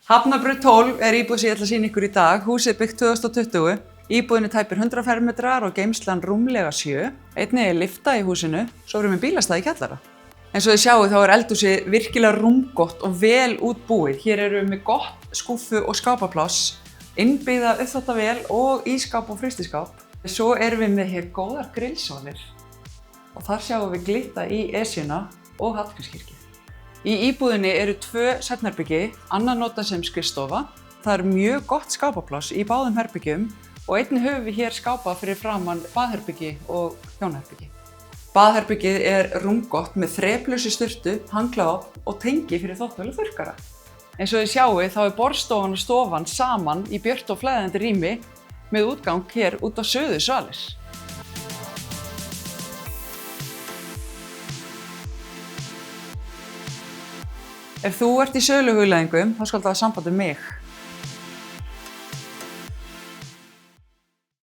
Hafnabraut 12 er íbúð sem ég ætla að sýna ykkur í dag. Húsið er byggt 2020. Íbúðin er tæpir 100 fermetrar og geymslan rúmlega 7. Einnig er lyfta í húsinu, svo erum við bílastæði í kjallara. Eins og þið sjáið þá er eldhúsið virkilega rúmgott og vel útbúið. Hér erum við með gott skúffu og skápapláss, innbyggða uppþvottavél og ísskáp og frystiskáp. Svo erum við með hér góðar grillsólir og þar sjáum við glitta í Esjuna og Hallgrímskirkju. Í íbúðinni eru 2 svefnherbergi, annað notað sem skrifstofa. Það er mjög gott skápapláss í báðum herbergjum og einnig höfum við hér skápa fyrir framan baðherbergi og hjónaherbergi. Baðherbergið er rúmgott með þreplausu sturtu, handklæðaofn og tengi fyrir þvottavél og þurrkara. Eins og þið sjáið þá er borðstofan og stofan saman í björt og flæðandi rými með útgang hér út á suðursvalir. Ef þú ert í söluhugleiðingum þá skal það hafa samband við mig.